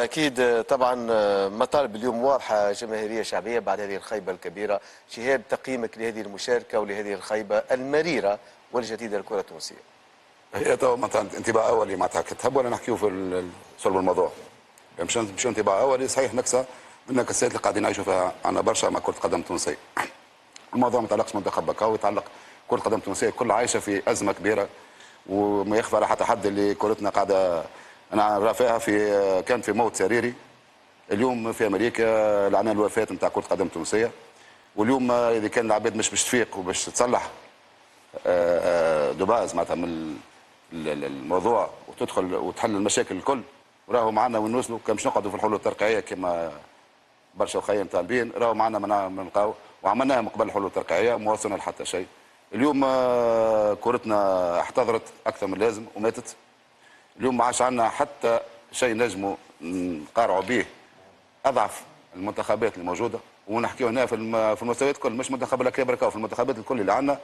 أكيد طبعا مطالب اليوم واضحة جماهيرية شعبية بعد هذه الخيبة الكبيرة. شهاب، تقييمك لهذه المشاركة ولهذه الخيبة المريرة والجديدة للكرة التونسية؟ هي تو مثلا انطباع اولي معناتها كتحب ولا نحكيو في صلب الموضوع؟ مش انطباع اولي صحيح نكسه من النكسات اللي قاعدين نعيشوا فيها عندنا برشا مع كرة القدم التونسية. الموضوع ما يتعلقش منتخب بكاو، يتعلق كرة القدم التونسية كل عايشة في أزمة كبيرة، وما يخفى على حتى حد اللي كرتنا قاعدة أنا رافعها في كان في موت سريري. اليوم في أمريكا لعنا الوفاة نتاع كرة القدم التونسية، واليوم إذا كان العباد مش باش تفيق وباش تصلح دوباز معناتها من الموضوع وتدخل وتحل المشاكل الكل، وراهو معنا ونوصلوا كان باش نقعدوا في الحلول الترقيعيه كما برشا وخيم طالبين، راهو معنا ما نلقاو وعملناها من قبل الحلول الترقيعيه ما وصلنا لحتى شيء. اليوم كرتنا احتضرت اكثر من اللازم وماتت. اليوم ما عادش عندنا حتى شيء نجموا نقارعوا به اضعف المنتخبات اللي موجوده، ونحكيو هنا في المستويات الكل، مش منتخب الاكابر، في المنتخبات الكل اللي عندنا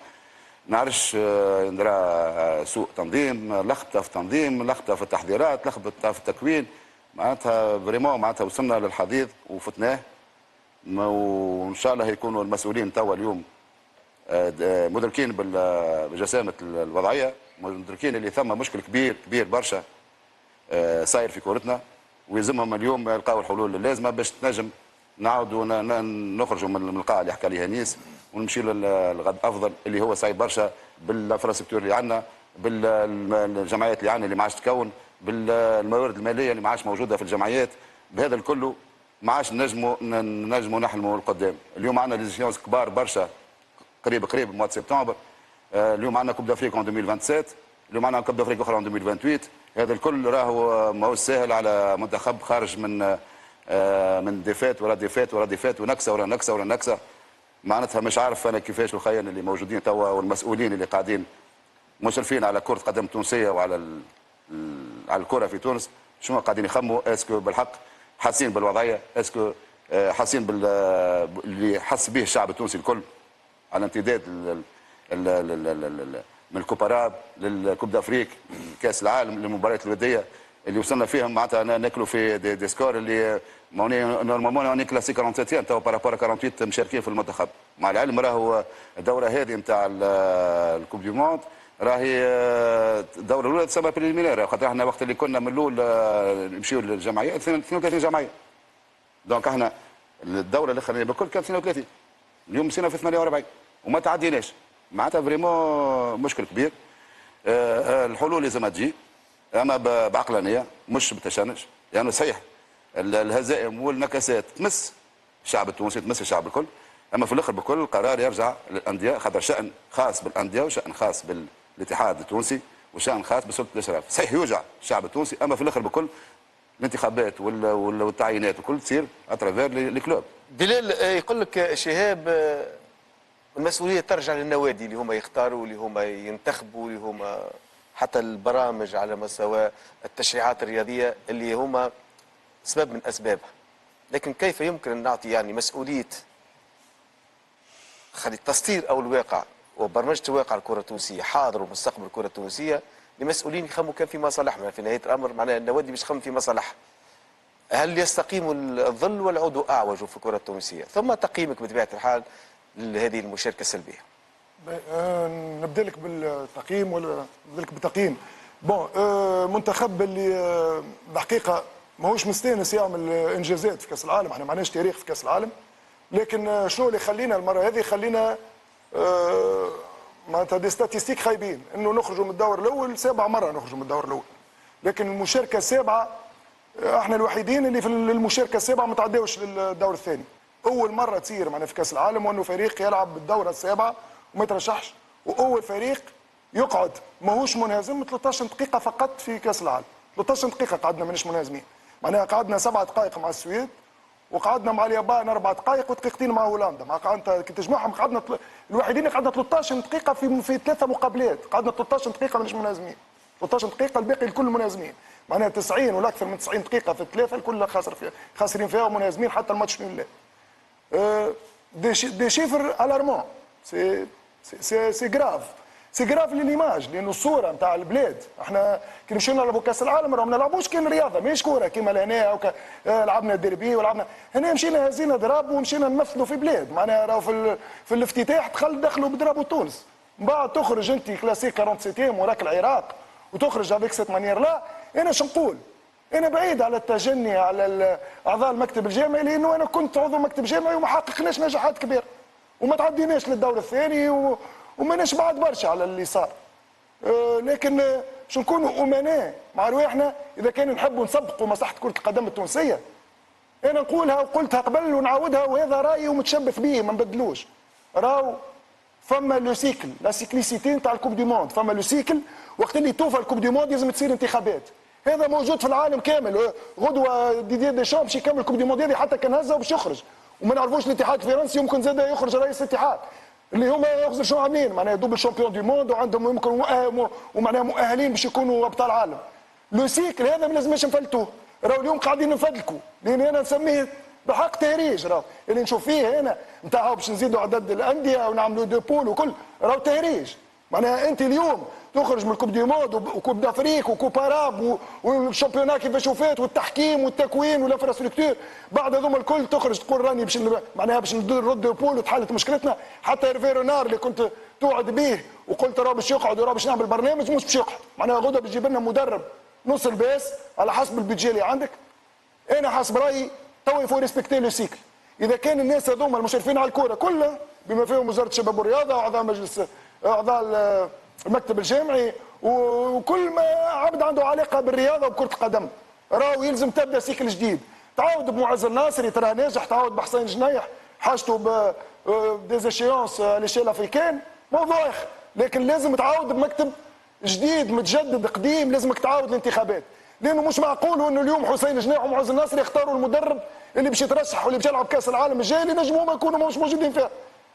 نعرفش ندرى سوء تنظيم، لخبطه في التنظيم، لخبطه في التحضيرات، لخبطه في التكوين. معناتها فريمون معناتها وصلنا للحضيض وفتناه، وان شاء الله يكونوا المسؤولين توا اليوم مدركين بجسامه الوضعيه، مدركين اللي ثم مشكل كبير كبير برشا صاير في كورتنا، ويلزمهم اليوم يلقاو الحلول اللازمه باش تنجم نعاودوا نخرجوا من القاع اللي حكى عليها نيس ونمشي للغد افضل اللي هو صعيب برشا بالانفراستركتور اللي عندنا، بالجمعيات اللي عندنا اللي ما عادش تكون، بالموارد الماليه اللي ما عادش موجوده في الجمعيات. بهذا الكل ما عادش نجموا نحلموا لقدام. اليوم عندنا ليزيشنز كبار برشا قريب مواد سبتمبر. اليوم عندنا كوب دافريك 2027، اليوم عندنا كوب دافريك اخرى 2028. هذا الكل راهو ماهوش سهل على منتخب خارج من ديفات ورا ديفات ورا ديفات ونكسه ورا نكسه ورا نكسه. معناتها مش عارف انا كيفاش الخيان اللي موجودين توا والمسؤولين اللي قاعدين مشرفين على كرة القدم التونسية وعلى على الكرة في تونس شنو قاعدين يخموا. اسكو بالحق حاسين بالوضعية؟ اسكو حاسين اللي حس به الشعب التونسي الكل على امتداد من الكوباراب للكوب دافريك كاس العالم للمباريات الوديه اللي وصلنا فيهم معناتها ناكلوا في دي سكور اللي نورمالمون اوني كلاسيك 47 تو بارابور 48 مشاركين في المنتخب. مع العلم راهو الدوره هذه نتاع الكوب دي موند راهي الدوره الاولى تسمى بريليمينير، خاطر احنا وقت اللي كنا من الاول نمشيو للجمعيات 32 جمعيه. دونك احنا الدوره الاخرانيه بالكل كانت 32، اليوم مشينا في 48 وما تعديناش. معناتها فريمون مشكل كبير. الحلول لازم تجي اما بعقلانيه مش بتشنج، يعني صحيح الهزائم والنكسات تمس الشعب التونسي، تمس الشعب الكل، اما في الاخر بكل القرار يرجع للانديه، خاطر شان خاص بالانديه وشان خاص بالاتحاد التونسي وشان خاص بسلطه الاشراف. صحيح يوجع الشعب التونسي، اما في الاخر بكل الانتخابات والتعيينات وكل تصير اترافير لي كلوب. بلال، يقول لك شهاب المسؤوليه ترجع للنوادي اللي هما يختاروا، اللي هما ينتخبوا، اللي هما حتى البرامج على مستوى التشريعات الرياضيه اللي هما سبب من اسبابها. لكن كيف يمكن ان نعطي يعني مسؤوليه خلي التسطير او الواقع وبرمجه الواقع الكره التونسيه حاضر ومستقبل الكره التونسيه لمسؤولين يخموا كان في مصالحنا؟ في نهايه الامر معناها النوادي باش تخمم في مصالحها. هل يستقيم الظل والعود اعوج في الكره التونسيه؟ ثم تقييمك بطبيعه الحال لهذه المشاركه السلبيه. نبدا لك بالتقييم ولا نبدا لك بالتقييم؟ بون منتخب اللي بالحقيقه ماهوش مستانس يعمل انجازات في كاس العالم، احنا ما عندناش تاريخ في كاس العالم، لكن شنو اللي يخلينا المره هذه يخلينا معناتها دي ستاتيستيك خايبين انه نخرجوا من الدور الاول 7 مرات نخرجوا من الدور الاول، لكن المشاركه السابعه احنا الوحيدين اللي في المشاركه السابعه ما تعداوش للدور الثاني. اول مره تصير معنا في كاس العالم وانه فريق يلعب بالدوره السابعه وما يترشحش، واول فريق يقعد ماهوش منهزم 13 دقيقه فقط في كاس العالم. 13 دقيقه قعدنا ماناش منهزمين، معناها قعدنا 7 دقائق مع السويد وقعدنا مع اليابان 4 دقائق ودقيقتين مع هولندا. مع انت كي تجمعهم قعدنا الوحيدين اللي قعدنا 13 دقيقه في 3 مقابلات، قعدنا 13 دقيقه ماناش منهزمين. 13 دقيقه الباقي الكل منهزمين، معناها 90 ولا اكثر من 90 دقيقه في الثلاثه الكل خاسرين فيها ومنهزمين حتى الماتش نول. دي شيفر الارمون، سي جراف. سي جراف ليماج، لانه الصوره نتاع البلاد احنا كي نمشيو نلعبوا كاس العالم راهم ما نلعبوش كان رياضه ماهيش كوره كيما لهنا او لعبنا ديربي ولعبنا هنا مشينا هزينا ضراب ومشينا نمثلوا في بلاد معناها راهو في الافتتاح دخلوا بضربوا تونس من بعد تخرج انت كلاسيك 47 وراك العراق وتخرج هذيك سيت مانيير لا. انا شو نقول؟ انا بعيد على التجني على اعضاء المكتب الجامعي لانه انا كنت عضو مكتب جامعي وما حققناش نجاحات كبيره وما تعديناش للدور الثاني وماناش بعد برشا على اللي صار. لكن شو نكونوا امناء مع رواحنا اذا كان نحبوا نسبقوا مصلحه كره القدم التونسيه. انا نقولها وقلتها قبل ونعاودها وهذا رايي ومتشبث به ما نبدلوش. راهو فما لو سيكل لا سيكليسيتي نتاع الكوب دي موند، فما لو سيكل وقت اللي توفى الكوب دي موند لازم تصير انتخابات. هذا موجود في العالم كامل. غدوه ديدي ديشام باش يكمل الكوب دي موند هذه حتى كان هزه وباش يخرج وما نعرفوش الاتحاد الفرنسي يمكن زاد يخرج رئيس الاتحاد اللي هما يخزر شو عاملين معناها دوبل شامبيون دي موند وعندهم يمكن ومعناها مؤهلين باش يكونوا ابطال عالم. لو سيكل هذا ما لازمش نفلتوه. راهو اليوم قاعدين نفدلكوا لان انا نسميه بحق تهريج. راهو اللي نشوف فيه هنا نتاع باش نزيدوا عدد الانديه ونعملوا دو بول وكل راهو تهريج. معناها انت اليوم تخرج من الكوب دي موند وكوب دافريك وكوب اراب والشامبيونات كيفاش فات والتحكيم والتكوين والانفراستركتور بعد هذوما الكل تخرج تقول راني معناها باش نرد بول وتحلت مشكلتنا. حتى هيرفي رونار اللي كنت توعد به وقلت راه باش يقعد وراه باش نعمل برنامج مش باش يقعد. معناها غدا باش يجيب لنا مدرب نص الباس على حسب البيدجي اللي عندك. انا حسب رايي تو يفو ريسبكتي لو سيكل. اذا كان الناس هذوما المشرفين على الكوره كلها بما فيهم وزاره الشباب والرياضه واعضاء مجلس اعضاء المكتب الجامعي وكل ما عبد عنده علاقه بالرياضه وبكره القدم راهو يلزم تبدا سيكل جديد. تعاود بمعز الناصري تراه ناجح، تعاود بحسين جنيح حاجته ديزيشيونس ليشيل افريكان موضوع اخر. لكن لازم تعاود بمكتب جديد متجدد قديم. لازمك تعاود الانتخابات لانه مش معقول انه اليوم حسين جنيح ومعز الناصري يختاروا المدرب اللي باش يترشح واللي باش يلعب كاس العالم الجاي اللي نجموا ما يكونوا مش موجودين فيها.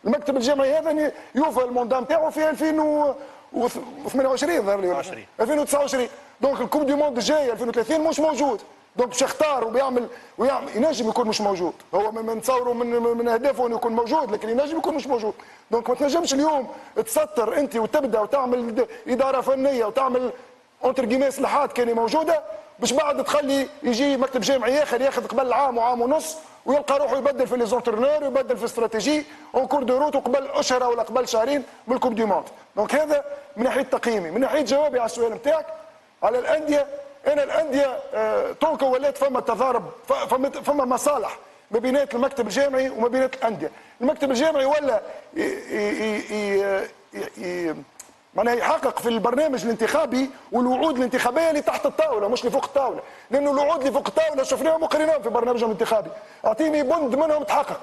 المكتب الجامعي هذا يوفى الموندام تاعو في 2028 ظهر لي 2029. دونك الكوب دي موند الجاي 2030 مش موجود. دونك باش يختار ويعمل ينجم يكون مش موجود. هو من نتصوروا من اهدافه انه يكون موجود لكن ينجم يكون مش موجود. دونك ما تنجمش اليوم تسطر انت وتبدا وتعمل اداره فنيه وتعمل اونتر جيمي اصلاحات كان موجوده باش بعد تخلي يجي مكتب جامعي اخر ياخذ قبل عام وعام ونص ويلقى روحه يبدل في لي زونترونور ويبدل في استراتيجي اون كور دو روت وقبل اشهر ولا قبل شهرين من الكوب دي موند. دونك هذا من ناحيه تقييمي. من ناحيه جوابي على السؤال نتاعك على الانديه، انا الانديه طونكو ولات فما تضارب فما مصالح ما بينات المكتب الجامعي وما بينات الانديه. المكتب الجامعي ولا معناها يحقق في البرنامج الانتخابي والوعود الانتخابيه اللي تحت الطاوله مش اللي فوق الطاوله. لانه الوعود اللي فوق الطاوله شفناهم وقريناهم في برنامجهم الانتخابي. اعطيني بند منهم تحقق.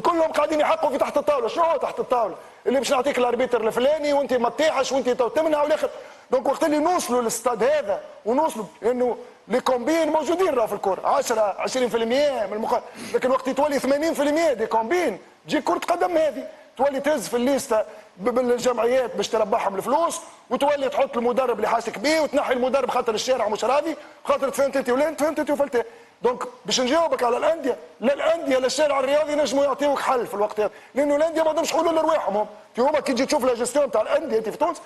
كلهم قاعدين يحققوا في تحت الطاوله. شنو هو تحت الطاوله؟ اللي باش نعطيك الاربيتر الفلاني وانت ما تطيحش وانت تمنع والاخر. دونك وقت اللي نوصلوا للاستاد هذا ونوصلوا لانه لي كومبين موجودين راه في الكره 10 20% من لكن وقت تولي 80% دي كومبين تجي كره قدم هذه تولي تهز في الليسته بالجمعيات باش تربحهم الفلوس وتولي تحط المدرب اللي حاسك بيه وتنحي المدرب خاطر الشارع مش راضي خاطر تفهمت انت ولا تفهمت انت وفلت. دونك باش نجاوبك على الانديه لا الانديه لا الشارع الرياضي نجموا يعطيوك حل في الوقت هذا لانه الانديه ما عندهمش حلول لرواحهم. هما كي تجي تشوف لا جيستيون تاع الانديه انت في تونس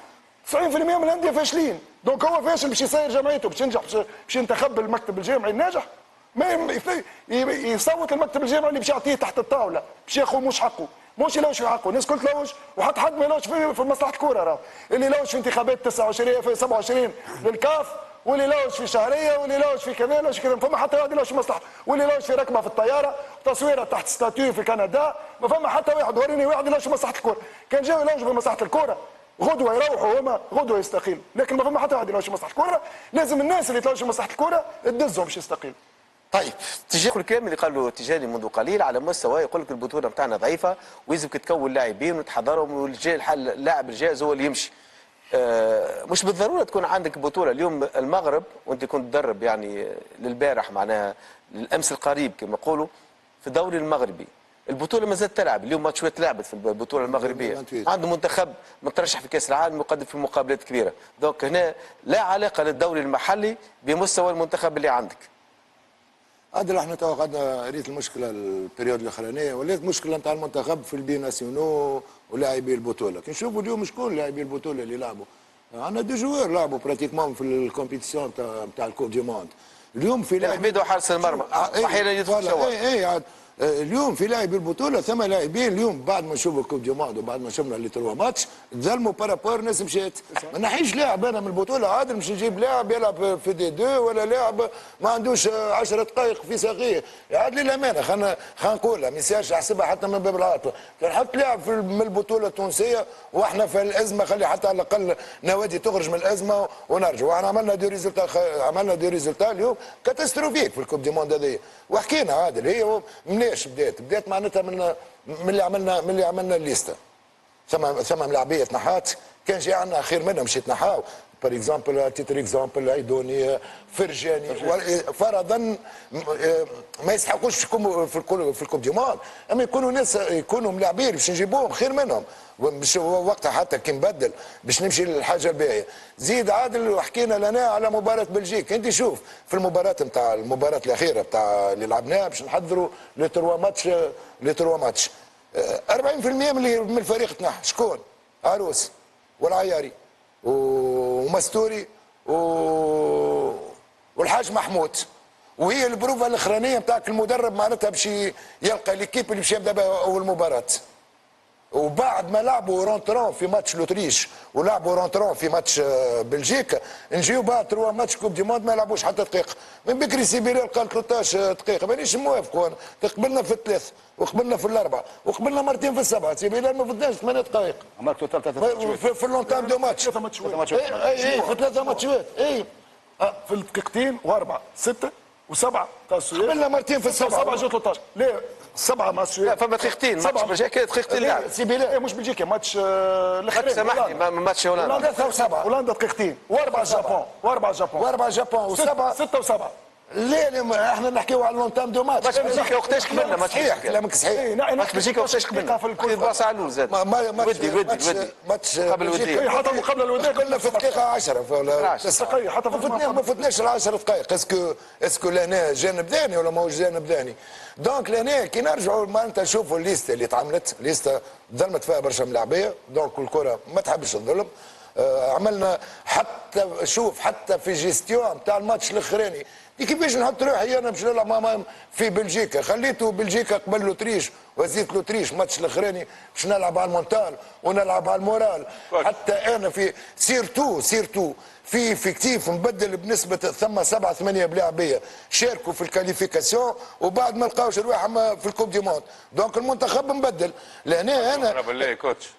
90% من الانديه فاشلين. دونك هو فاشل باش يسير جمعيته باش ينجح باش ينتخب المكتب الجامعي الناجح ما يصوت المكتب الجامعي اللي باش يعطيه تحت الطاوله باش ياخذ مش حقه مش يلوش في حقه. الناس كل تلوش وحتى حد ما يلوش في مصلحه الكوره. راه اللي يلوش في انتخابات 29 في 27 للكاف واللي يلوش في شهريه واللي يلوش في كذا يلوش كذا. ما فما حتى واحد يلوش في مصلحته. واللي يلوش في ركبه في الطياره تصويره تحت ستاتيو في كندا ما فما حتى واحد. وريني واحد يلوش في مصلحه الكوره. كان جاوا يلوش في مصلحه الكوره غدوه يروحوا هما غدوه يستقيلوا. لكن ما فما حتى واحد يلوش في مصلحه الكوره. لازم الناس اللي تلوش في مصلحه الكوره تدزهم باش يستقيلوا. طيب تجاه الكلام اللي قالوا تجاني منذ قليل على مستوى يقول لك البطوله نتاعنا ضعيفه ويلزمك تكون لاعبين وتحضرهم اللاعب الجاهز هو اللي يمشي. مش بالضروره تكون عندك بطوله. اليوم المغرب وانت كنت تدرب يعني للبارح معناها الامس القريب كما يقولوا في الدوري المغربي البطوله ما زالت تلعب. اليوم ماتشات لعبت في البطوله المغربيه. عنده منتخب مترشح في كاس العالم يقدم في مقابلات كبيره. دونك هنا لا علاقه للدوري المحلي بمستوى المنتخب اللي عندك. عادل احنا تو قعدنا ريت المشكله البريود الاخرانيه ولات مشكله نتاع المنتخب في البي ناسيونو ولاعبي البطوله. كي نشوفوا اليوم شكون لاعبي البطوله اللي لعبوا، عندنا دو جوار لعبوا براتيكمون في الكومبيتيسيون تاع الكوب دي موند. اليوم في لاعب حميد وحارس المرمى احيانا يدخل سوا. اي اليوم في لاعبي البطوله ثم لاعبين اليوم بعد ما نشوفوا الكوب دي موند وبعد ما شفنا اللي تروا ماتش تظلموا بارابور ناس مشات. ما نحيش لاعب انا من البطوله عادل مش نجيب لاعب يلعب في دي دو ولا لاعب ما عندوش 10 دقائق في ساقيه. عاد للامانه خلينا نقولها ما يصيرش احسبها حتى من باب العاطفه. نحط لاعب من البطوله التونسيه واحنا في الازمه خلي حتى على الاقل نوادي تخرج من الازمه ونرجع. واحنا عملنا دي ريزولتا عملنا دي ريزولتا اليوم كاتاستروفيك في الكوب دي موند هذه. وحكينا عادل هي مناش بدات معناتها من اللي عملنا الليسته. ثم ملاعبيه نحات كان جاي عندنا خير منهم مشيت نحاو بار اكزومبل تيتر اكزومبل عيدوني فرجاني فرضا ما يستحقوش في الكوب دي موند، اما يكونوا ناس يكونوا ملاعبين باش نجيبوهم خير منهم. مش وقتها حتى كي نبدل باش نمشي للحاجه الباهيه. زيد عادل وحكينا لنا على مباراه بلجيك. انت شوف في المباراه نتاع المباراه الاخيره نتاع اللي لعبناها باش نحضروا لي تروا ماتش 40% من الفريق تاعنا شكون؟ عروس والعياري ومستوري والحاج محمود. وهي البروفه الاخرانيه نتاعك المدرب معناتها باش يلقى ليكيب اللي باش يبدا اول مباراه. وبعد ما لعبوا رونترون في ماتش لوتريش ولعبوا رونترون في ماتش بلجيكا نجيو بعد 3 ماتش كوب دي موند ما لعبوش حتى دقيقه. من بكري سيبيريل قال 13 دقيقه مانيش موافق. انا قبلنا في الثلاث وقبلنا في الاربعه وقبلنا مرتين في السبعه. سيبيريل ما فدناش 8 دقائق عملك توتال 3 في اللونتام دو ماتش. 3 ماتشات اي في 3 ماتشات اي في الدقيقتين واربعه 6 و7 تاع السويد قبلنا مرتين في السبعه 7 جو 13 ليه 7 مع السويد. لا فما دقيقتين ماتش بلجيكا دقيقتين لعب. سيبيلي مش بلجيكا ماتش الاخراني سامحني ماتش هولندا 3 و7 هولندا دقيقتين واربعه جابون واربعه جابون وسبعه 6 و7. لا احنا نحكيو على اللونتام دو ماتش. ماتش بلجيكا وقتاش قبلنا ماتش صحيح كلامك صحيح. ماتش بلجيكا وقتاش قبلنا في الكل باص على الأول زاد ودي ماتش قبل الودي حتى قبل الوداد قلنا في الدقيقه 10 ولا 9 دقائق حتى ما فتناش ال 10 دقائق. اسكو لهنا جانب ثاني ولا ماهوش جانب ثاني. دونك لهنا كي نرجعوا معناتها نشوفوا الليسته اللي تعملت ليسته ظلمت فيها برشا ملاعبيه. دونك الكره ما تحبش الظلم. عملنا حتى شوف حتى في جيستيون نتاع الماتش الاخراني كيفاش نحط روحي انا باش نلعب في بلجيكا. خليته بلجيكا قبل لوتريش وزيت لوتريش ماتش الاخراني باش نلعب على المونتال ونلعب على المورال. حتى انا في سيرتو في فيكتيف مبدل بنسبه ثم 7 8 بلاعبيه شاركوا في الكاليفيكاسيون وبعد ما لقاوش رواحهم في الكوب دي موند. دونك المنتخب مبدل لهنا انا بالله كوتش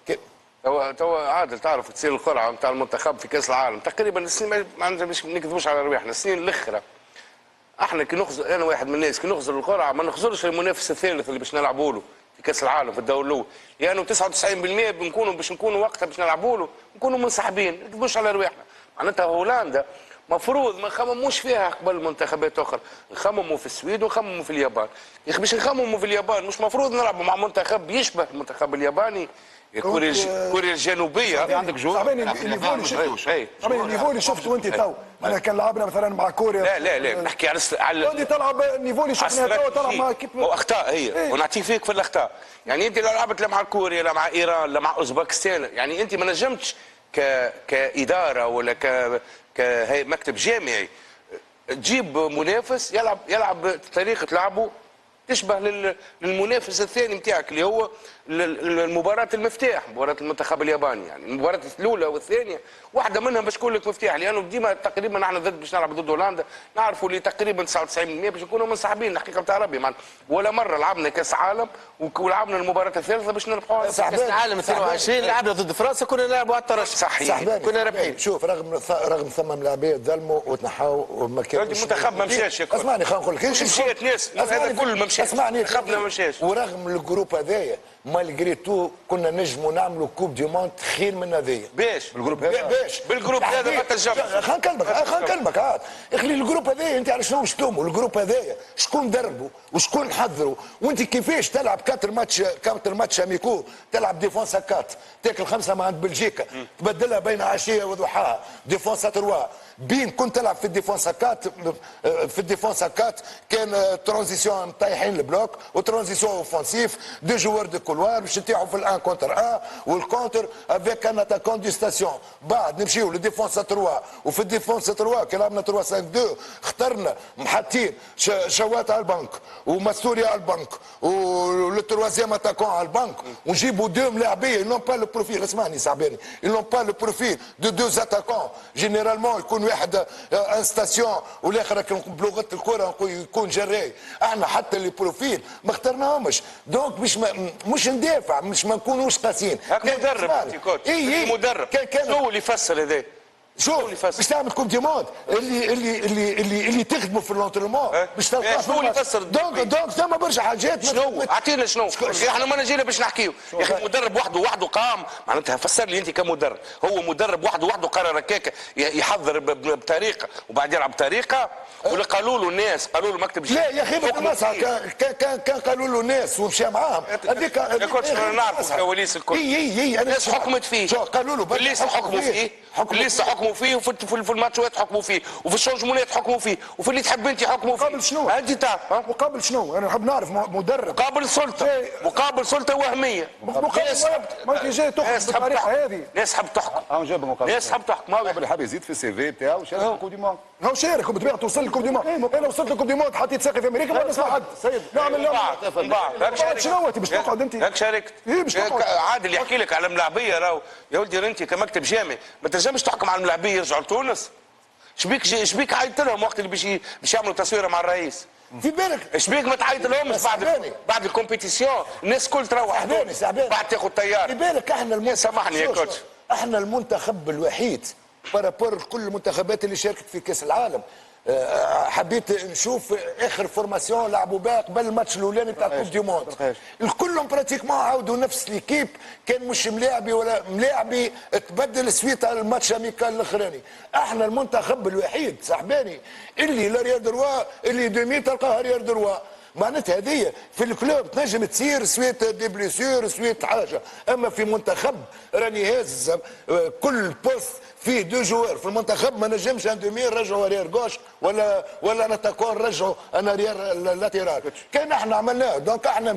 تو عادل تعرف تصير القرعه نتاع المنتخب في كاس العالم تقريبا السنين ما عندناش نكذبوش على رواحنا. السنين الاخرى احنا كي نخزر انا واحد من الناس كي نخزر القرعه ما نخزرش المنافس الثالث اللي باش نلعبوا له في كاس العالم في الدور الاول لانه 99% باش نكونوا وقتها باش نلعبوا له نكونوا منسحبين. ما نكذبوش على رواحنا. معناتها هولندا مفروض ما نخمموش فيها قبل منتخبات اخرى. نخمموا في السويد ونخمموا في اليابان. يا اخي باش نخمموا في اليابان مش مفروض نلعبوا مع منتخب يشبه المنتخب الياباني كوريا الجنوبيه. عندك جوع النيفو اللي شفته انت تو انا كان لعبنا مثلا مع كوريا. لا نحكي على انت تلعب النيفو اللي شفناه تو تلعب مع كيف واخطاء هي ونعطي فيك في الاخطاء. يعني انت لو لعبت لا مع كوريا لا مع ايران لا مع اوزبكستان يعني انت ما نجمتش كاداره ولا كمكتب جامعي تجيب منافس يلعب طريقه لعبه تشبه للمنافس الثاني نتاعك اللي هو المباراة المفتاح مباراة المنتخب الياباني. يعني المباراة الأولى والثانية واحدة منها باش تكون لك مفتاح لأنه ديما تقريبا نحن باش نلعب ضد هولندا نعرفوا اللي تقريبا 99% باش نكونوا منسحبين. الحقيقة بتاع ربي ولا مرة لعبنا كأس عالم ولعبنا المباراة الثالثة باش نربحوها. كأس العالم 22 لعبنا ضد فرنسا كنا نلعبوا على الترشح صحيح كنا رابحين. شوف رغم ثم ملاعبيه ظلموا وتنحوا وما كانش المنتخب ما مشاش. اسمعني خلينا نقول لك مشيت ناس هذا كل ما مشاش. اسمعني خبنا ما مشاش. ورغم الجروب هذايا مالغري تو كنا نجموا نعملوا كوب دي موند خير من هذايا. باش بالجروب هذا ما تنجمش. خلينا نكلمك عاد اخلي الجروب هذايا انت على شنو باش تلوموا الجروب هذايا شكون دربوا وشكون حضروا وانت كيفاش تلعب 4 ماتش اميكو تلعب ديفونس 4 تاكل 5 مع عند بلجيكا تبدلها بين عشيه وضحاها ديفونس 3 بين كنت تلعب في الديفونس هكات، في الديفونس هكات كان ترانزيسيون طايحين البلوك وترانزيسيون اوفونسيف، دو جوار دو كولوار باش نتيحوا في الان كونتر ان والكونتر افيك ان اتاكون دي ستاسيون. بعد نمشيو للديفونس 3 وفي الديفونس 3 كي لعبنا 3 5 2 اخترنا محطين شوات على البنك وماستوريا على البنك ولو تروازيام اتاكون على البنك ونجيبوا دو ملاعبيه ينون با لو بروفيل. اسمعني سعباني، ينون با لو بروفيل دو دو اتاكون. جينيرالمون يكون واحد ان ستاسيون والاخر بلغه الكره يكون جراي. احنا حتى لي بروفيل ما اخترناهمش، دونك مش ندافع، مش ما نكونوش قاسيين. هكا مدرب انت كوتش، مدرب شنو اللي يفسر هذا؟ شوف باش تعمل كوب دي موند اللي تخدموا في الانترينمون باش تلقى شنو اللي يفسر؟ دونك ثم برشا حاجات. شنو اعطينا شنو؟ احنا ما جينا باش نحكيو يا اخي. مدرب وحده قام معناتها فسر لي انت كمدرب. هو مدرب وحده قرر هكاك يحضر بطريقه وبعد يلعب بطريقه، ولا قالوا له الناس قالوا له مكتب لا يا اخي كان قالوا له الناس ومشى معاهم هذيك يا كوتش نعرفوا كواليس الكل. اي الناس حكمت فيه، قالوا له لسه حكموا فيه، لسه حكموا فيه، وفي الماتشات حكموا فيه، وفي الشونجمونات حكموا فيه، وفي اللي تحب انت حكموا فيه. مقابل شنو؟ انت تعرف مقابل شنو؟ انا نحب نعرف مدرب مقابل سلطه، مقابل سلطه وهميه. مقابل ما انت جاي تحكم بالطريقه هذه. ناس حب تحكم، جاب مقابل، ناس حب تحكم. قبل حاب يزيد في السي في بتاعه شارك في الكوب دي موند. هو شارك وبطبيعه توصل للكوب دي موند. انا وصلت للكوب دي موند حطيت ساقي في امريكا ما نسمع حد. سيد نعمل بعد شنو انت باش تقعد انت؟ هاك شاركت. عادل يحكي لك على ملاعبيه راهو يا ولدي انت كمكتب جامعي ما تنجمش تحكم على الملاعبيه يرجعوا لتونس. شبيك عيطت لهم وقت اللي باش يعملوا تصويره مع الرئيس؟ في بالك شبيك ما تعيط لهمش بعد الكومبيتيسيون؟ الناس الكل تروح بعد تاخذ طياره. في بالك احنا سامحني يا كوتش، احنا المنتخب الوحيد بارابور كل المنتخبات اللي شاركت في كاس العالم. حبيت نشوف اخر فورماسيون لعبوا بها قبل الماتش الاولاني بتاع كوب دي موند. الكلهم براتيكمون عاودوا نفس ليكيب، كان مش ملاعبي ولا ملاعبي تبدل سويت على الماتش اميكال الاخراني. احنا المنتخب الوحيد صاحباني اللي لاريير دروا اللي دومي تلقاها ريير دروا. معناتها هذه في الكلوب تنجم تصير سويت دي بليسيور سويت حاجه، اما في منتخب راني هاز كل بوست فيه دو جوار في المنتخب ما نجمش ان دومي نرجعوا ريير غوش ولا نتاكون نرجعوا انا ريير لاتيرال. كان احنا عملناه دونك احنا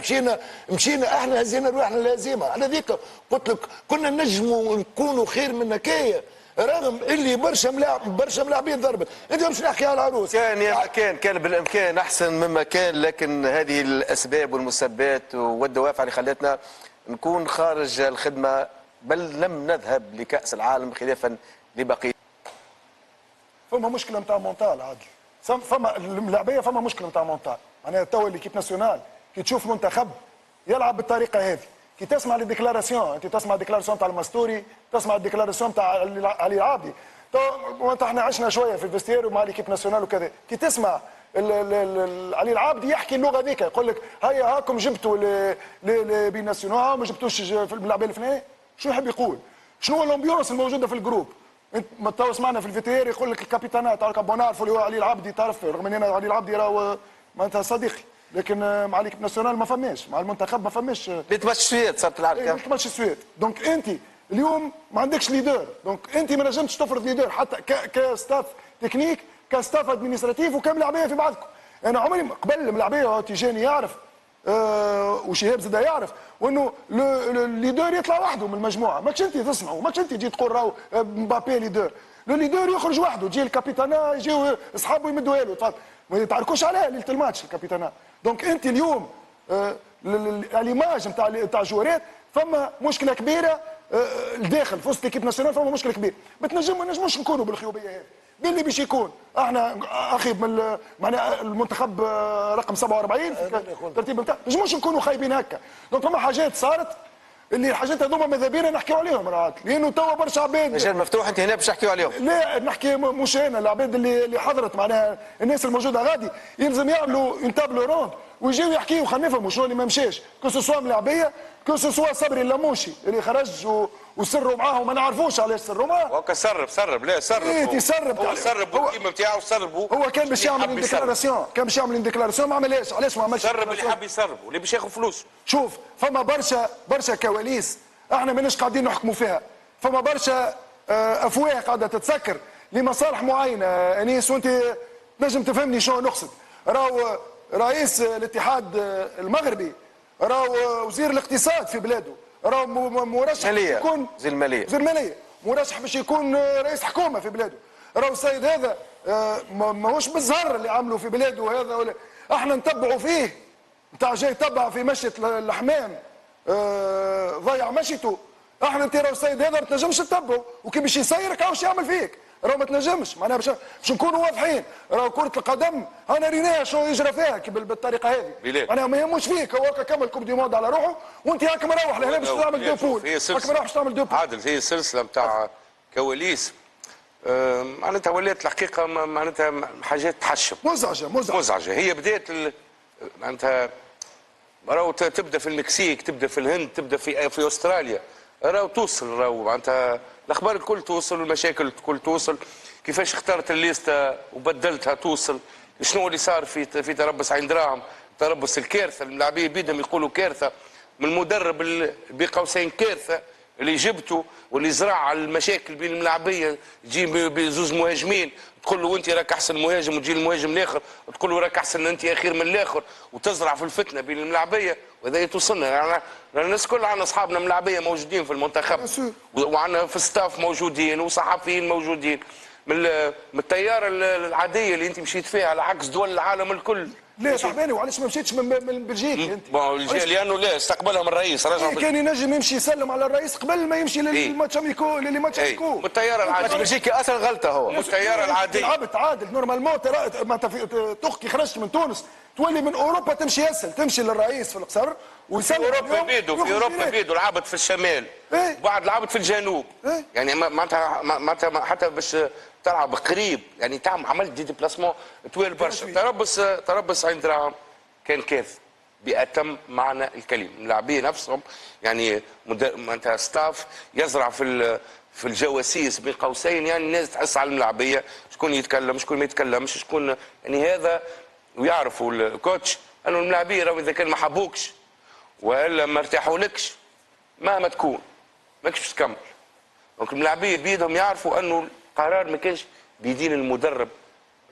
مشينا احنا هزينا روحنا الهزيمه على ذيك. قلت لك كنا نجموا نكونوا خير من هكايا رغم اللي برشا ملاعبين ضربت. انت مش نحكي على العروس كان بالامكان احسن مما كان، لكن هذه الاسباب والمسببات والدوافع اللي خلتنا نكون خارج الخدمه، بل لم نذهب لكاس العالم خلافا لبقيه. فما مشكله نتاع مونتال عادل، فما الملاعبيه فما مشكله نتاع مونتال. معناها توا ليكيب ناسيونال كي تشوف منتخب يلعب بالطريقه هذه، كي تسمع لي ديكلاراسيون، انت تسمع الديكلاراسيون تاع الماستوري، تسمع الديكلاراسيون تاع علي العابدي. تو احنا عشنا شويه في الفيستير ومع ليكيب ناسيونال وكذا، كي تسمع علي العابدي يحكي اللغه ذيك، يقول لك هيا هاكم جبتوا لي بي ناسيونال ما جبتوش في الملاعبيه الفلانيه. شو يحب يقول؟ شنو الامبيونس الموجوده في الجروب؟ انت ما تو سمعنا في الفيتير يقول لك الكابيتانات تعرف بونارفو اللي هو علي العابدي، تعرف رغم ان انا علي العابدي راهو معناتها صديقي، لكن مع ليكيب ناسيونال ما فماش، مع المنتخب ما فماش. بتمشي السويد صارت العركه، بتمشي السويد. دونك انت اليوم ما عندكش ليدر، دونك انت ما نجمتش تفرض ليدر حتى كستاف تكنيك كستاف ادمنستراتيف وكملاعبيه في بعضكم. انا عمري قبل الملاعبيه تيجاني يعرف وشهاب زاد يعرف وانه الليدر يطلع وحده من المجموعه، ماكش انت تسمعوا، ماكش انت تجي تقول راهو مبابي ليدر. الليدر يخرج وحده، تجي الكابيتانا يجيو اصحابه يمدوها له، ما يتعاركوش عليها ليله الماتش الكابيتانا. دونك انت اليوم ليماج نتاع الجوارات فما مشكله كبيره الداخل في وسط ليكيب ناسيونال، فما مشكله كبيره. ما نجموش نكونوا بالخيوبيه هذه. باللي باش يكون احنا اخي من معناها المنتخب رقم 47 في الترتيب نتاع، ما نجموش نكونوا خايبين هكا. دونك فما حاجات صارت اللي الحاجات هذوما ماذا بينا نحكيو عليهم راهو، لانه توا برشا عباد مجال مفتوح انت هنا باش نحكيو عليهم. لا نحكي مش انا، العباد اللي حضرت معناها الناس الموجوده غادي يلزم يعملوا اون تابلو روند ويجيو يحكيو، خلينا نفهموا شنو اللي ما مشاش، كو سوا ملاعبيه كو سوا صبري اللاموشي اللي خرج وسروا معاه وما نعرفوش علاش سروا معاه. هو سرب لا سرب، ايه سرب، هو سرب والقيمه نتاعو سرب. هو كان باش يعمل ديكلاراسيون، ما عملهاش. علاش ما عملش؟ سرب اللي حاب يسرب واللي باش ياخذ فلوس. شوف فما برشا كواليس احنا ماناش قاعدين نحكموا فيها، فما برشا افواه قاعده تتسكر لمصالح معينه. انيس وانت تنجم تفهمني شنو نقصد. راهو رئيس الاتحاد المغربي، راهو وزير الاقتصاد في بلاده، راهو مرشح باش مالية. يكون وزير المالية. وزير الماليه، مرشح باش يكون رئيس حكومه في بلاده. راهو السيد هذا ماهوش بالزهر اللي عملوا في بلاده هذا، ولا احنا نتبعوا فيه نتاع جاي تبع في مشية الحمام ضيع مشيته. احنا انت راهو السيد هذا ما تنجمش تتبعه، وكي باش يسيرك هاوش يعمل فيك، راهو ما تنجمش معناها باش نكونوا واضحين. راهو كرة القدم انا ريناها شنو يجرى فيها بالطريقة هذه، معناها ما يهموش فيك، هو هكا كمل كوب دي موند على روحه وانت هاك مروح لهنا باش تعمل دو بول، هاك مروح باش تعمل دو بول. عادل هي سلسله نتاع كواليس معناتها ولات الحقيقه معناتها حاجات تحشم مزعجه. هي بدات معناتها راهو تبدا في المكسيك، تبدا في الهند، تبدا في استراليا، راهو توصل، راهو معناتها الاخبار الكل توصل والمشاكل الكل توصل. كيفاش اخترت الليسته وبدلتها توصل. شنو اللي صار في تربص عين دراهم، تربص الكارثه، اللاعبين بيدهم يقولوا كارثه، من المدرب بقوسين كارثه اللي جبته واللي زرع المشاكل بين الملاعبيه. تجي بزوز مهاجمين تقول له انت راك احسن مهاجم، وتجي المهاجم الاخر تقول له راك احسن انت اخير من الاخر، وتزرع في الفتنه بين الملاعبيه. وهذا توصلنا يعني الناس كل عندنا اصحابنا ملاعبيه موجودين في المنتخب، وعندنا في الستاف موجودين وصحفيين موجودين من التياره العاديه اللي انت مشيت فيها، على عكس دول العالم الكل. ليه صاحباني وعلاش ما مشيتش من بلجيكا انت؟ لانه لا استقبلهم الرئيس رجع كان ينجم يمشي يسلم على الرئيس قبل ما يمشي للماتش اميكو من التياره العاديه. بلجيكا اصلا غلطه هو التياره العاديه. لعبت عادل نورمالمون ما انت تخكي خرجت من تونس تولي من اوروبا تمشي يسل، تمشي للرئيس في القصر ويسلم. في اوروبا بيدو لعبت في الشمال، بعد لعبت في الجنوب، يعني معناتها حتى باش تلعب قريب يعني تعمل عملت دي ديبلاسمون طويل برشا. تربص عين دراهم كان كارثه بأتم معنى الكلمه. اللاعبين نفسهم يعني معناتها ستاف يزرع في الجواسيس بين قوسين، يعني الناس تحس على الملاعبيه شكون يتكلم شكون ما يتكلمش شكون، يعني هذا ويعرفوا الكوتش انه الملاعبيه راهو اذا كان ما حبوكش والا ما ارتاحولكش مهما تكون ماكش باش تكمل. دونك الملاعبيه بيدهم يعرفوا انه القرار ما كانش بيدين المدرب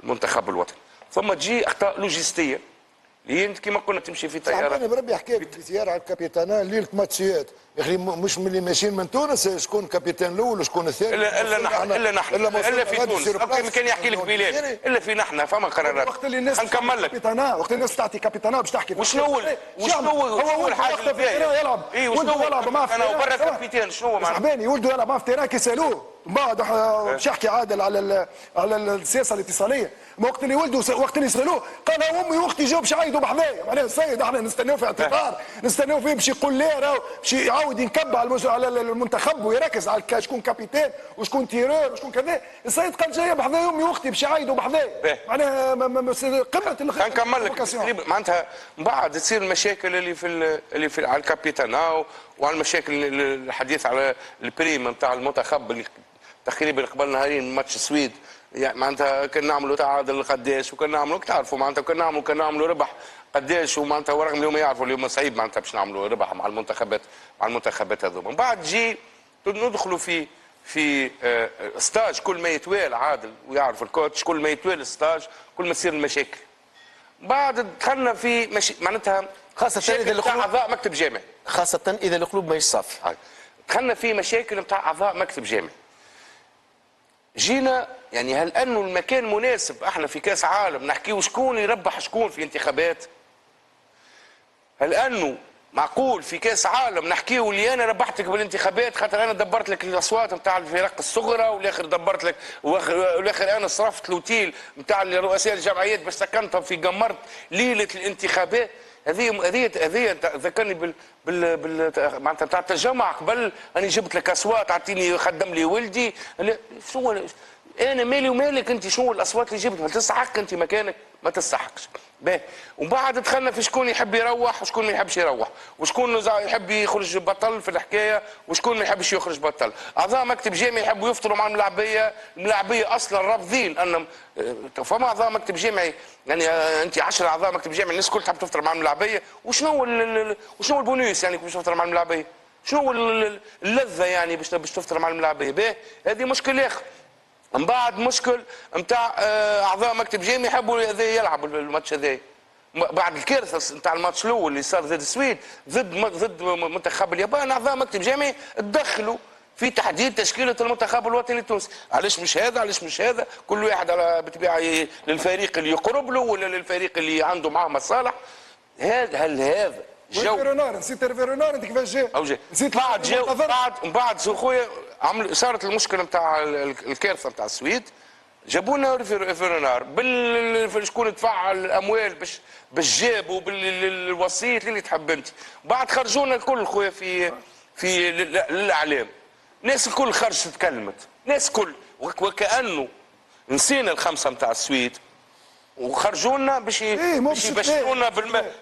المنتخب الوطني، ثم تجي اخطاء لوجستيه اللي انت كما قلنا تمشي في طياره. انا بربي حكيت في زياره على الكابيتانا ليله ماتشيات يا اخي، مش من اللي ماشيين من تونس شكون الكابيتان الاول وشكون الثاني، الا نحن الا في تونس كان يحكي لك بلال الا في نحن فما قرارات. وقت اللي الناس نكمل لك كابيتانا، وقت الناس تعطي كابيتانا باش تحكي وشنو هو الحاجه الجايه يلعب وشنو يلعب معاه في انا وبرا كابيتان شنو معناتها صاحباني ولده يلعب معاه في تيران كيسالوه من بعد باش يحكي عادل على السياسه الاتصاليه. ما وقت اللي ولده وقت اللي يسالوه قال امي واختي جاوا باش يعيطوا بحذايا، معناها السيد احنا نستناو في اعتبار نستناو فيه باش يقول لا راهو باش يعاود ينكب على المنتخب ويركز على شكون كابيتان وشكون تيرور وشكون كذا. السيد قال جايه بحذايا امي واختي باش يعيطوا بحذايا، معناها قمه نكمل لك معناتها من بعد تصير المشاكل اللي في على الكابيتان وعلى المشاكل الحديث على البريم نتاع المنتخب اللي تقريبا قبل نهارين ماتش السويد، يعني معناتها كنا نعملوا تعادل قداش وكنا نعملوا تعرفوا معناتها كنا نعملوا ربح قداش، ومعناتها ورغم اليوم يعرفوا اليوم صعيب معناتها باش نعملوا ربح مع المنتخبات هذوما. من بعد تجي ندخلوا في ستاج كل ما يتوالى عادل ويعرف الكوتش كل ما يتوالى الستاج كل ما تصير المشاكل. بعد دخلنا في معناتها خاصة إذا القلوب أعضاء مكتب جامعي، خاصة إذا القلوب ماهيش صافية. دخلنا في مشاكل نتاع أعضاء مكتب جامعي. جينا يعني هل انه المكان مناسب احنا في كاس عالم نحكيو شكون يربح شكون في انتخابات؟ هل انه معقول في كاس عالم نحكيو اللي انا ربحتك بالانتخابات خاطر انا دبرت لك الاصوات نتاع الفرق الصغرى والاخر دبرت لك والاخر انا صرفت الاوتيل نتاع رؤساء الجمعيات باش سكنتهم في قمرت ليله الانتخابات؟ هذه ذكرني بال معناتها نتاع التجمع قبل اني جبت لك اصوات اعطيني خدم لي ولدي شو انا مالي ومالك انت شو الاصوات اللي جبتها تستحق انت مكانك ما تستحقش. باهي ومن بعد دخلنا في شكون يحب يروح وشكون ما يحبش يروح وشكون يحب يخرج بطل في الحكايه وشكون ما يحبش يخرج بطل. اعضاء مكتب جامعي يحبوا يفطروا مع الملاعبيه اصلا رافضين ان فما اعضاء مكتب جامعي يعني انت 10 اعضاء مكتب جامعي الناس كلها تحب تفطر مع الملاعبيه وشنو البونيس يعني باش تفطر مع الملاعبيه؟ شنو اللذه يعني باش تفطر مع الملاعبيه؟ باهي هذه مشكله اخر. من بعد مشكل نتاع اعضاء مكتب جامعي يحبوا يلعبوا الماتش هذا. بعد الكارثه نتاع الماتش الاول اللي صار ضد السويد ضد منتخب اليابان، اعضاء مكتب جامعي تدخلوا في تحديد تشكيله المنتخب الوطني التونسي. علاش مش هذا؟ علاش مش هذا؟ كل واحد على بالطبيعه للفريق اللي يقرب له ولا للفريق اللي عنده معاه مصالح. هذا جو فيرونار، نسيت فيرونار انت كيفاش جا؟ او جاي نسيت بعد جو بعد خويا صارت المشكله نتاع الكارثه نتاع السويد، جابوا لنا فيرونار شكون دفع الاموال باش جابوا بالوسيط اللي تحب انت. بعد خرجونا الكل خويا في للاعلام، الناس الكل خرجت تكلمت، الناس الكل وكانه نسينا الخمسه نتاع السويد وخرجوا لنا باش يبشرونا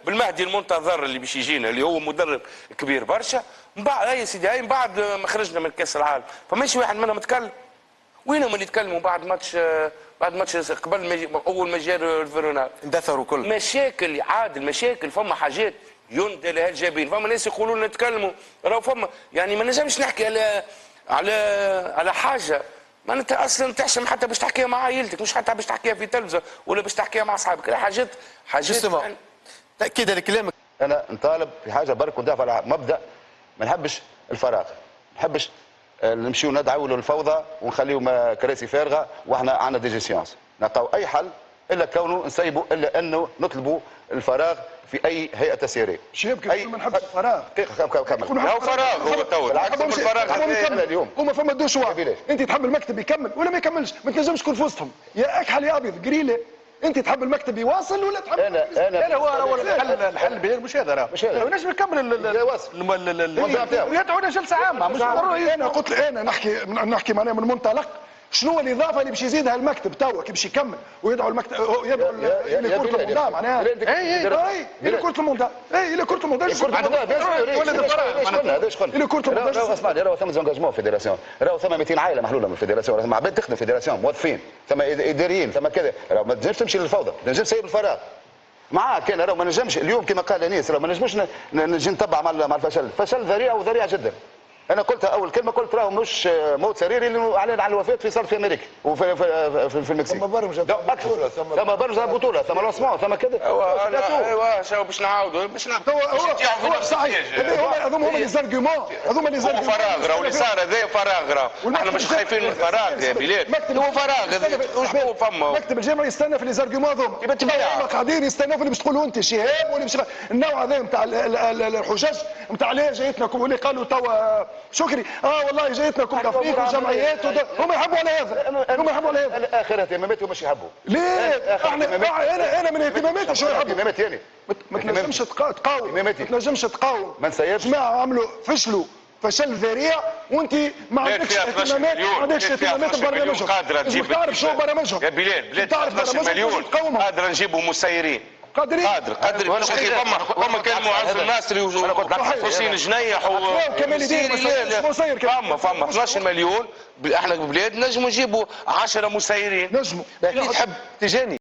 بالمهدي المنتظر اللي باش يجينا اللي هو مدرب كبير برشا. من بعد يا سيدي هاي من بعد ما خرجنا من كاس العالم فماشي واحد منهم يتكلم. وينهم اللي يتكلموا بعد ماتش قبل اول ما جا فيرونار؟ اندثروا كل مشاكل عادل، مشاكل فما حاجات يندى لها الجبين، فما ناس يقولوا لنا نتكلموا راهو فما يعني ما نجمش نحكي على حاجه ما انت اصلا تحشم حتى باش تحكيها مع عائلتك، مش حتى باش تحكيها في تلفزه ولا باش تحكيها مع اصحابك، حاجات يعني تاكيدا لكلامك. انا نطالب في حاجه برك وندافع على مبدا، ما نحبش الفراغ، ما نحبش نمشيو ندعوا للفوضى ونخليو كراسي فارغه واحنا عندنا ديجي سيونس. نلقاو اي حل الا كونه نسيبوا الا انه نطلبوا الفراغ في اي هيئه تسييريه. شباب كيف ما نحبش الفراغ؟ دقيقه كمل. هو فراغ هو تو الفراغ اليوم هما فما دو شوا، انت تحب المكتب يكمل ولا ما يكملش، ما تنجمش تكون في وسطهم، يا اكحل يا ابيض قريله. انت تحب المكتب يواصل ولا تحب انا هو الحل بهيك مش هذا راه مش هذا نجم يكمل يدعونا جلسه عامه مش ضروري. انا قلت انا نحكي معناها من منطلق شنو الاضافه اللي باش يزيدها المكتب توا كي باش يكمل ويدعو المكتب يدعو الى كره المونديال معناها الى كره المونديال الى كره المونديال الى كره المونديال. اسمعني راهو ثم زونجاجمون فيدراسيون، راهو ثم 200 عائله محلوله من الفيدراسيون، مع عباد تخدم فيدراسيون موظفين ثم اداريين ثم كذا، راهو ما تنجمش تمشي للفوضى، ما تنجمش تسيب الفراغ. معاه كان راهو ما نجمش اليوم كما قال انيس راهو ما نجموش نجي نتبع مع الفشل، فشل ذريع وذريع جدا. انا قلتها اول كلمه، قلت راهو مش موت سريري اللي اعلن عن الوفاه في صار في امريكا وفي في المكسيك. ثم برمجه بطوله ثم برمجه بطوله ثم لاسمون ثم كذا. ايوا شو باش نعاودوا هو صحيح هذوما هما لي زارغيومون هذوما لي زارغيومون. هو فراغ راهو اللي صار هذا فراغ راهو احنا مش خايفين من الفراغ يا بلاد، هو فراغ هو فما مكتب الجامعه يستنى في لي زارغيومون هذوما قاعدين يستناو في اللي باش تقولوا انت شهاب واللي باش النوع هذا نتاع الحجاج نتاع عليه جايتنا واللي قالوا توا شكري والله جايتنا كوب افريقيا والجمعيات هم يحبوا على هذا، هم يحبوا على هذا. اخر اهتماماتهم مش يحبوا. ليه؟ انا من اهتماماتي شو يحبوا؟ اهتماماتي يعني ما تنجمش تقاوم، ما تنجمش تقاوم. ما نسيبش. جماعه عملوا فشلوا فشل ذريع وانت ما عندكش اهتمامات، ما عندكش اهتمامات ببرنامجهم. قادره تجيب تعرف شو برنامجهم؟ يا بلاد 12 مليون قادره نجيبوا مسيرين. قادرين قادر فما كان معز الناصري وحسين جنيح وكمال الدين فما 12 مليون احنا بلاد نجموا نجيبوا 10 مسيرين. نجموا اللي تحب تجاني